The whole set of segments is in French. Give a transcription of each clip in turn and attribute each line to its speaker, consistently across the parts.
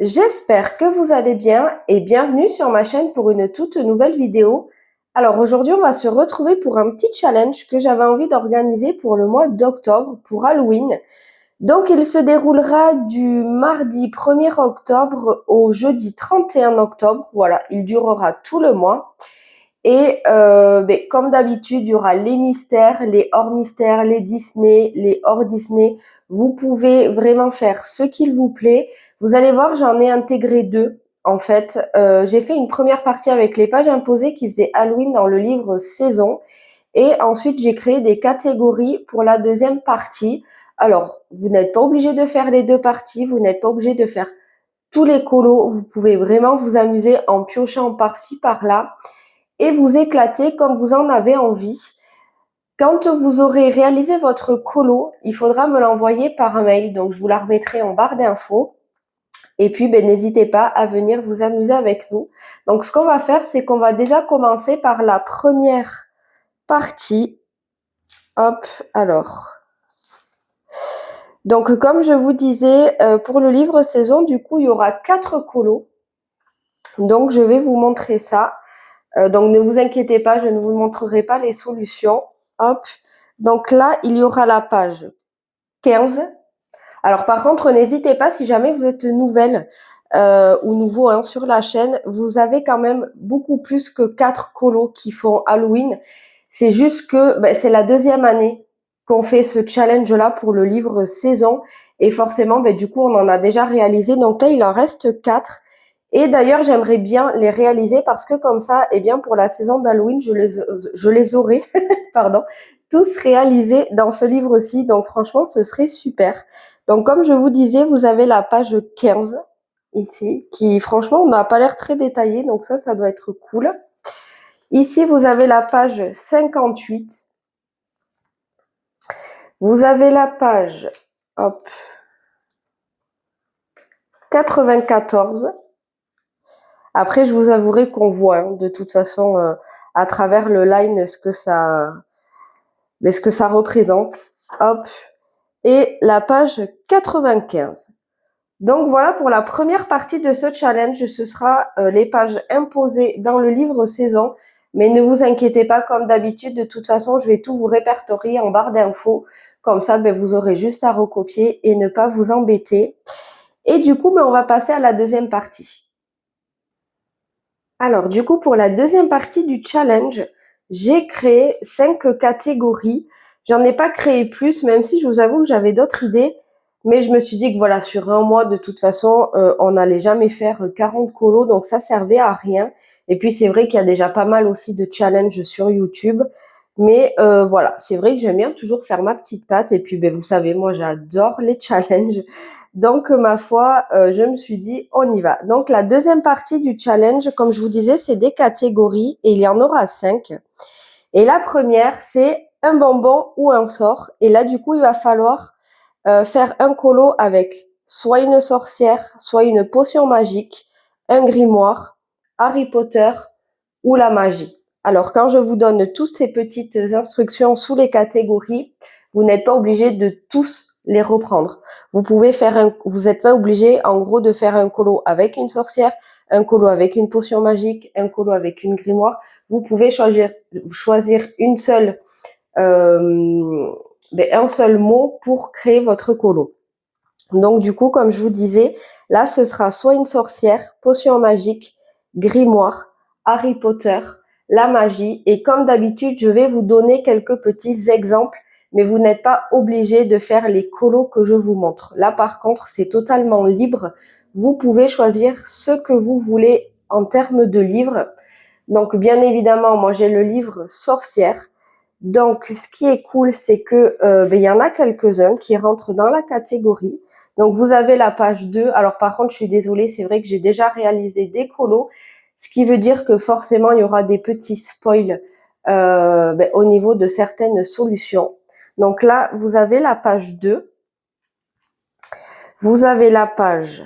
Speaker 1: J'espère que vous allez bien et bienvenue sur ma chaîne pour une toute nouvelle vidéo. Alors aujourd'hui, on va se retrouver pour un petit challenge que j'avais envie d'organiser pour le mois d'octobre, pour Halloween. Donc il se déroulera du mardi 1er octobre au jeudi 31 octobre. Voilà, il durera tout le mois. Et comme d'habitude, il y aura les mystères, les hors mystères, les Disney, les hors Disney. Vous pouvez vraiment faire ce qu'il vous plaît. Vous allez voir, j'en ai intégré deux. En fait, j'ai fait une première partie avec les pages imposées qui faisait Halloween dans le livre Saison. Et ensuite, j'ai créé des catégories pour la deuxième partie. Alors, vous n'êtes pas obligé de faire les deux parties. Vous n'êtes pas obligé de faire tous les colos. Vous pouvez vraiment vous amuser en piochant par-ci, par-là et vous éclater comme vous en avez envie. Quand vous aurez réalisé votre colo, il faudra me l'envoyer par mail. Donc, je vous la remettrai en barre d'infos. Et puis, n'hésitez pas à venir vous amuser avec nous. Donc, ce qu'on va faire, c'est qu'on va déjà commencer par la première partie. Hop, alors. Donc, comme je vous disais, pour le livre saison, du coup, il y aura 4 colos. Donc, je vais vous montrer ça. Donc, ne vous inquiétez pas, je ne vous montrerai pas les solutions. Hop. Donc là, il y aura la page 15. Alors, par contre, n'hésitez pas, si jamais vous êtes nouvelle ou nouveau sur la chaîne, vous avez quand même beaucoup plus que 4 colos qui font Halloween. C'est juste que c'est la deuxième année qu'on fait ce challenge-là pour le livre saison. Et forcément, du coup, on en a déjà réalisé. Donc là, il en reste 4. Et d'ailleurs, j'aimerais bien les réaliser parce que comme ça, pour la saison d'Halloween, je les aurai, pardon, tous réalisés dans ce livre-ci. Donc franchement, ce serait super. Donc comme je vous disais, vous avez la page 15 ici, qui franchement, n'a pas l'air très détaillée. Donc ça doit être cool. Ici, vous avez la page 58. Vous avez la page, 94. Après, je vous avouerai qu'on voit de toute façon à travers le line ce que ça représente. Hop. Et la page 95. Donc voilà pour la première partie de ce challenge. Ce sera les pages imposées dans le livre saison. Mais ne vous inquiétez pas, comme d'habitude, de toute façon, je vais tout vous répertorier en barre d'infos. Comme ça, vous aurez juste à recopier et ne pas vous embêter. Et du coup, on va passer à la deuxième partie. Alors, du coup, pour la deuxième partie du challenge, j'ai créé 5 catégories. J'en ai pas créé plus, même si je vous avoue que j'avais d'autres idées. Mais je me suis dit que voilà, sur un mois, de toute façon, on n'allait jamais faire 40 colos, donc ça servait à rien. Et puis, c'est vrai qu'il y a déjà pas mal aussi de challenges sur YouTube. Mais voilà, c'est vrai que j'aime bien toujours faire ma petite patte. Et puis, vous savez, moi, j'adore les challenges. Donc, ma foi, je me suis dit, on y va. Donc, la deuxième partie du challenge, comme je vous disais, c'est des catégories et il y en aura 5. Et la première, c'est un bonbon ou un sort. Et là, du coup, il va falloir faire un colo avec soit une sorcière, soit une potion magique, un grimoire, Harry Potter ou la magie. Alors, quand je vous donne toutes ces petites instructions sous les catégories, vous n'êtes pas obligé de tous les reprendre. Vous n'êtes pas obligé, en gros, de faire un colo avec une sorcière, un colo avec une potion magique, un colo avec une grimoire. Vous pouvez choisir une seule, un seul mot pour créer votre colo. Donc, du coup, comme je vous disais, là, ce sera soit une sorcière, potion magique, grimoire, Harry Potter, la magie. Et comme d'habitude, je vais vous donner quelques petits exemples, mais vous n'êtes pas obligé de faire les colos que je vous montre. Là, par contre, c'est totalement libre. Vous pouvez choisir ce que vous voulez en termes de livres. Donc, bien évidemment, moi, j'ai le livre Sorcière. Donc, ce qui est cool, c'est que il y en a quelques-uns qui rentrent dans la catégorie. Donc, vous avez la page 2. Alors, par contre, je suis désolée, c'est vrai que j'ai déjà réalisé des colos, ce qui veut dire que forcément, il y aura des petits spoils au niveau de certaines solutions. Donc là, vous avez la page 2. Vous avez la page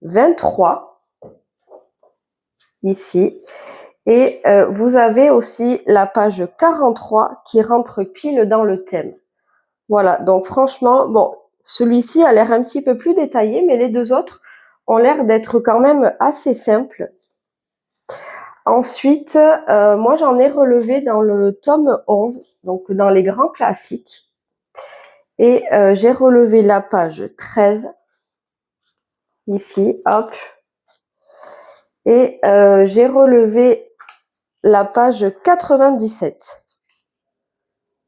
Speaker 1: 23, ici. Et vous avez aussi la page 43 qui rentre pile dans le thème. Voilà, donc franchement, bon, celui-ci a l'air un petit peu plus détaillé, mais les deux autres ont l'air d'être quand même assez simples. Ensuite, moi j'en ai relevé dans le tome 11, donc dans les grands classiques. Et j'ai relevé la page 13, ici, hop. Et j'ai relevé la page 97.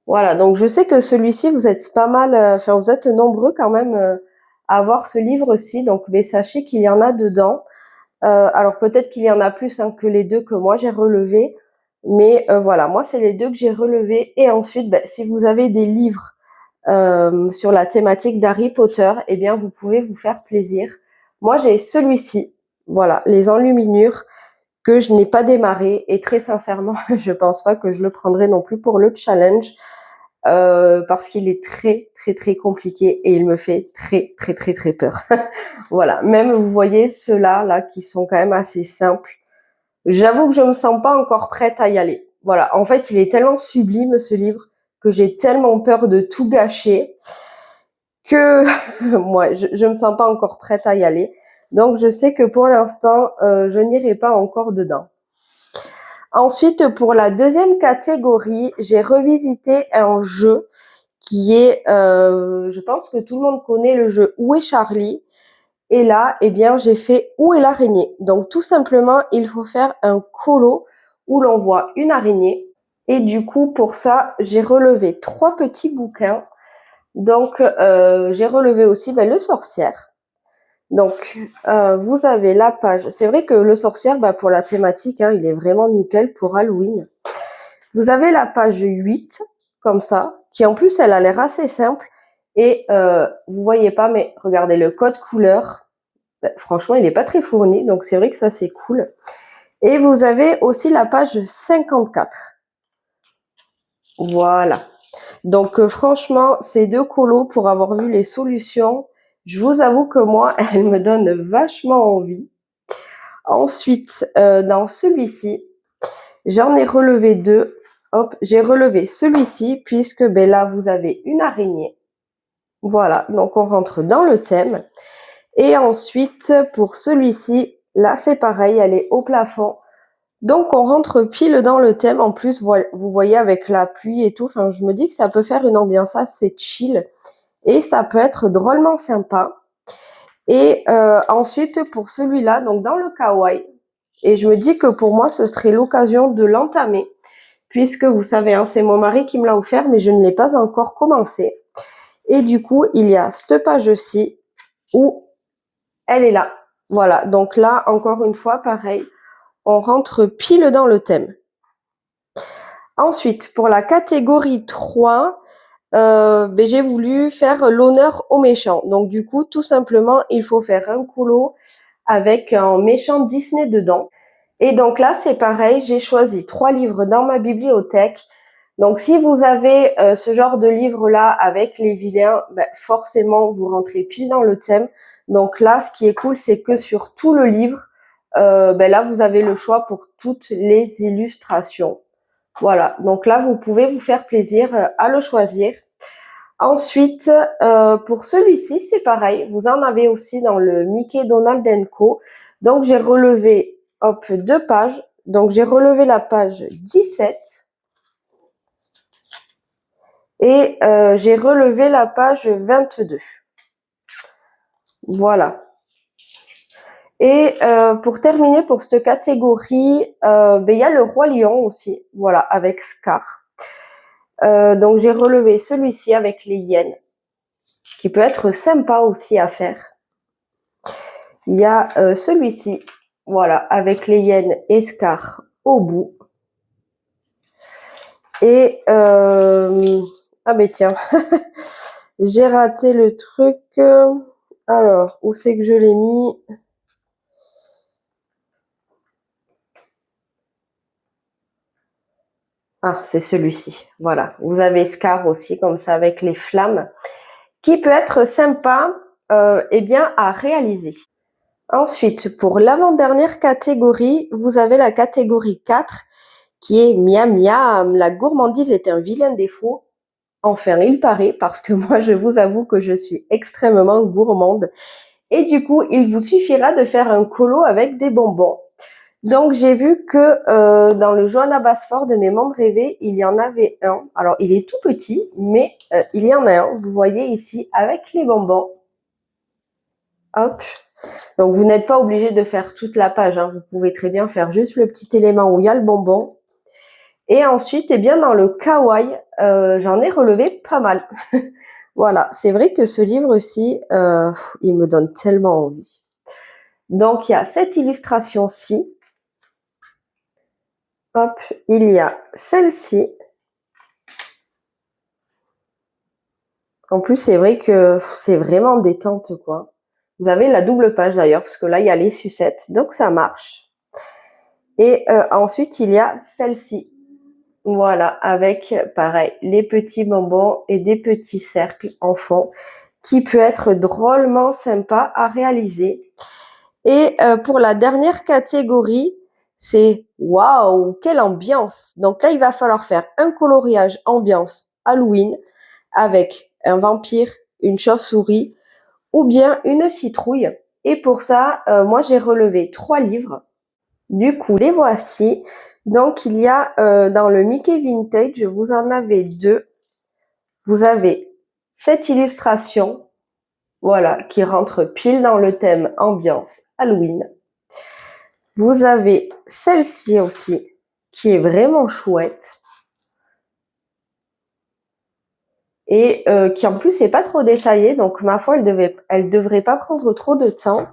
Speaker 1: Voilà, donc je sais que celui-ci, vous êtes pas mal, enfin vous êtes nombreux quand même à avoir ce livre-ci, donc mais sachez qu'il y en a dedans. Alors peut-être qu'il y en a plus hein, que les deux que moi j'ai relevés, mais voilà, moi c'est les deux que j'ai relevés. Et ensuite, si vous avez des livres sur la thématique d'Harry Potter, eh bien vous pouvez vous faire plaisir. Moi j'ai celui-ci, voilà, Les Enluminures, que je n'ai pas démarré, et très sincèrement, je pense pas que je le prendrai non plus pour le challenge, parce qu'il est très très très compliqué et il me fait très très très très peur. Voilà, même vous voyez ceux-là là qui sont quand même assez simples. J'avoue que je me sens pas encore prête à y aller. Voilà, en fait, il est tellement sublime ce livre que j'ai tellement peur de tout gâcher que moi, je me sens pas encore prête à y aller. Donc je sais que pour l'instant, je n'irai pas encore dedans. Ensuite, pour la deuxième catégorie, j'ai revisité un jeu qui est, je pense que tout le monde connaît le jeu Où est Charlie? Et là, eh bien, j'ai fait Où est l'araignée? Donc tout simplement, il faut faire un colo où l'on voit une araignée. Et du coup, pour ça, j'ai relevé 3 petits bouquins. Donc, j'ai relevé aussi Le Sorcière. Donc, vous avez la page. C'est vrai que Le Sorcière, pour la thématique, hein, il est vraiment nickel pour Halloween. Vous avez la page 8, comme ça, qui en plus, elle a l'air assez simple. Et vous voyez pas, mais regardez, le code couleur, franchement, il n'est pas très fourni. Donc, c'est vrai que ça, c'est cool. Et vous avez aussi la page 54. Voilà. Donc, franchement, ces deux colos, pour avoir vu les solutions, je vous avoue que moi, elles me donnent vachement envie. Ensuite, dans celui-ci, j'en ai relevé 2. Hop, j'ai relevé celui-ci puisque là, vous avez une araignée. Voilà, donc on rentre dans le thème. Et ensuite, pour celui-ci, là, c'est pareil, elle est au plafond. Donc, on rentre pile dans le thème. En plus, vous voyez avec la pluie et tout, enfin, je me dis que ça peut faire une ambiance assez chill. Et ça peut être drôlement sympa. Et ensuite, pour celui-là, donc dans le kawaii, et je me dis que pour moi, ce serait l'occasion de l'entamer, puisque vous savez, hein, c'est mon mari qui me l'a offert, mais je ne l'ai pas encore commencé. Et du coup, il y a cette page-ci où elle est là. Voilà, donc là, encore une fois, pareil, on rentre pile dans le thème. Ensuite, pour la catégorie 3, j'ai voulu faire l'honneur aux méchants. Donc du coup, tout simplement, il faut faire un colo avec un méchant Disney dedans. Et donc là, c'est pareil, j'ai choisi 3 livres dans ma bibliothèque. Donc si vous avez ce genre de livre-là avec les vilains, forcément, vous rentrez pile dans le thème. Donc là, ce qui est cool, c'est que sur tout le livre, là, vous avez le choix pour toutes les illustrations. Voilà, donc là, vous pouvez vous faire plaisir à le choisir. Ensuite, pour celui-ci, c'est pareil. Vous en avez aussi dans le Mickey Donald Co. Donc, j'ai relevé, 2 pages. Donc, j'ai relevé la page 17. Et j'ai relevé la page 22. Voilà. Et pour terminer, pour cette catégorie, il y a le Roi Lion aussi. Voilà, avec Scar. Donc, j'ai relevé celui-ci avec les hyènes, qui peut être sympa aussi à faire. Il y a celui-ci, voilà, avec les hyènes et Scar au bout. Et ah mais tiens, j'ai raté le truc. Alors, où c'est que je l'ai mis? Ah, c'est celui-ci. Voilà, vous avez Scar aussi, comme ça, avec les flammes, qui peut être sympa à réaliser. Ensuite, pour l'avant-dernière catégorie, vous avez la catégorie 4, qui est miam miam, la gourmandise est un vilain défaut. Enfin, il paraît, parce que moi, je vous avoue que je suis extrêmement gourmande. Et du coup, il vous suffira de faire un colo avec des bonbons. Donc, j'ai vu que dans le Johanna Basford de mes mondes rêvés, il y en avait un. Alors, il est tout petit, mais il y en a un. Vous voyez ici, avec les bonbons. Hop. Donc, vous n'êtes pas obligé de faire toute la page. Hein. Vous pouvez très bien faire juste le petit élément où il y a le bonbon. Et ensuite, eh bien, dans le kawaii, j'en ai relevé pas mal. Voilà, c'est vrai que ce livre-ci, il me donne tellement envie. Donc, il y a cette illustration-ci. Hop, il y a celle-ci. En plus, c'est vrai que c'est vraiment détente, quoi. Vous avez la double page d'ailleurs, parce que là, il y a les sucettes, donc ça marche. Et ensuite, il y a celle-ci. Voilà, avec, pareil, les petits bonbons et des petits cercles en fond, qui peut être drôlement sympa à réaliser. Et pour la dernière catégorie, c'est waouh, quelle ambiance! Donc là, il va falloir faire un coloriage ambiance Halloween avec un vampire, une chauve-souris ou bien une citrouille. Et pour ça, moi, j'ai relevé 3 livres. Du coup, les voici. Donc, il y a dans le Mickey Vintage, vous en avez 2. Vous avez cette illustration, voilà, qui rentre pile dans le thème ambiance Halloween. Vous avez celle-ci aussi, qui est vraiment chouette. Et qui en plus n'est pas trop détaillée, donc ma foi, elle devrait pas prendre trop de temps.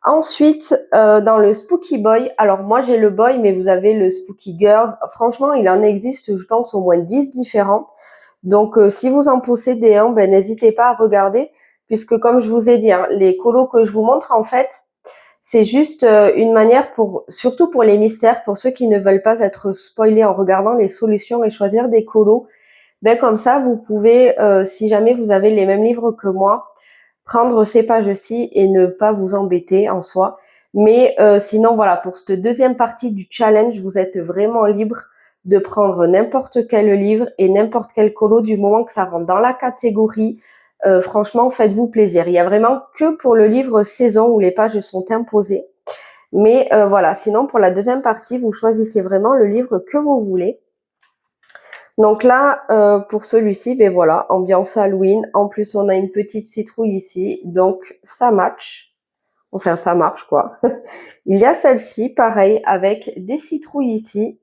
Speaker 1: Ensuite, dans le Spooky Boy, alors moi j'ai le boy, mais vous avez le Spooky Girl. Franchement, il en existe, je pense, au moins 10 différents. Donc, si vous en possédez un, ben, n'hésitez pas à regarder, puisque comme je vous ai dit, hein, les colos que je vous montre, en fait, c'est juste une manière surtout pour les mystères, pour ceux qui ne veulent pas être spoilés en regardant les solutions et choisir des colos. Ben, comme ça, vous pouvez, si jamais vous avez les mêmes livres que moi, prendre ces pages-ci et ne pas vous embêter en soi. Mais sinon, voilà, pour cette deuxième partie du challenge, vous êtes vraiment libre de prendre n'importe quel livre et n'importe quel colo du moment que ça rentre dans la catégorie. Franchement, faites-vous plaisir. Il y a vraiment que pour le livre saison où les pages sont imposées. Mais voilà, sinon pour la deuxième partie, vous choisissez vraiment le livre que vous voulez. Donc là, pour celui-ci, ben voilà, ambiance Halloween. En plus, on a une petite citrouille ici, donc ça match. Enfin, ça marche, quoi. Il y a celle-ci, pareil, avec des citrouilles ici.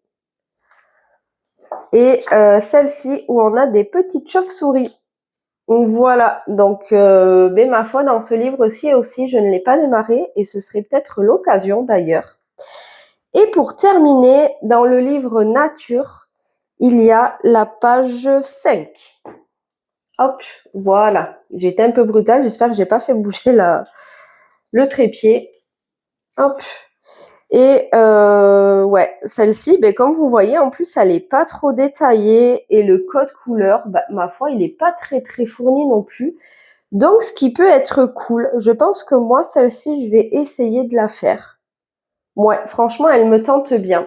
Speaker 1: Et celle-ci, où on a des petites chauves-souris. Voilà, donc ben, ma foi, dans ce livre-ci aussi, je ne l'ai pas démarré, et ce serait peut-être l'occasion d'ailleurs. Et pour terminer, dans le livre Nature, il y a la page 5. Hop, voilà. J'ai été un peu brutale, j'espère que j'ai pas fait bouger le trépied. Hop. Et ouais, celle-ci, ben, comme vous voyez, en plus, elle est pas trop détaillée et le code couleur, bah, ma foi, il est pas très très fourni non plus. Donc, ce qui peut être cool, je pense que moi, celle-ci, je vais essayer de la faire. Ouais, franchement, elle me tente bien.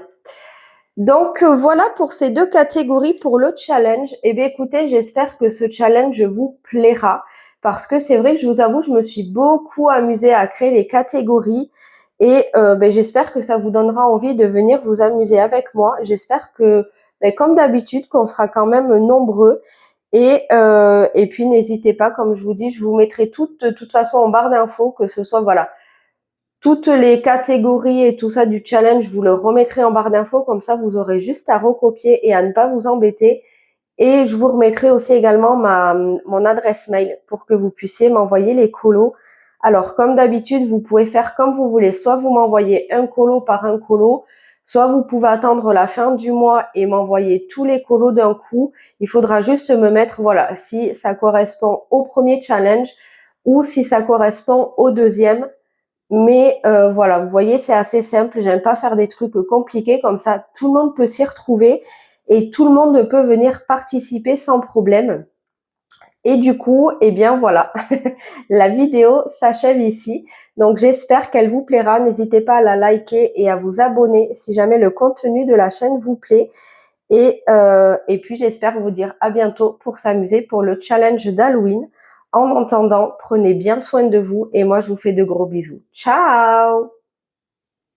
Speaker 1: Donc voilà pour ces 2 catégories pour le challenge. Eh bien écoutez, j'espère que ce challenge vous plaira parce que c'est vrai que je vous avoue, je me suis beaucoup amusée à créer les catégories et ben, j'espère que ça vous donnera envie de venir vous amuser avec moi. J'espère que, ben, comme d'habitude, qu'on sera quand même nombreux et puis n'hésitez pas, comme je vous dis, je vous mettrai tout de toute façon en barre d'infos, que ce soit voilà toutes les catégories et tout ça du challenge, je vous le remettrai en barre d'infos, comme ça vous aurez juste à recopier et à ne pas vous embêter. Et je vous remettrai aussi également mon adresse mail pour que vous puissiez m'envoyer les colos. Alors comme d'habitude, vous pouvez faire comme vous voulez, soit vous m'envoyez un colo par un colo, soit vous pouvez attendre la fin du mois et m'envoyer tous les colos d'un coup. Il faudra juste me mettre, voilà, si ça correspond au premier challenge ou si ça correspond au deuxième. Mais voilà, vous voyez, c'est assez simple. J'aime pas faire des trucs compliqués, comme ça tout le monde peut s'y retrouver et tout le monde peut venir participer sans problème. Et du coup, eh bien voilà, la vidéo s'achève ici. Donc j'espère qu'elle vous plaira. N'hésitez pas à la liker et à vous abonner si jamais le contenu de la chaîne vous plaît. Et puis j'espère vous dire à bientôt pour s'amuser pour le challenge d'Halloween. En attendant, prenez bien soin de vous et moi je vous fais de gros bisous. Ciao!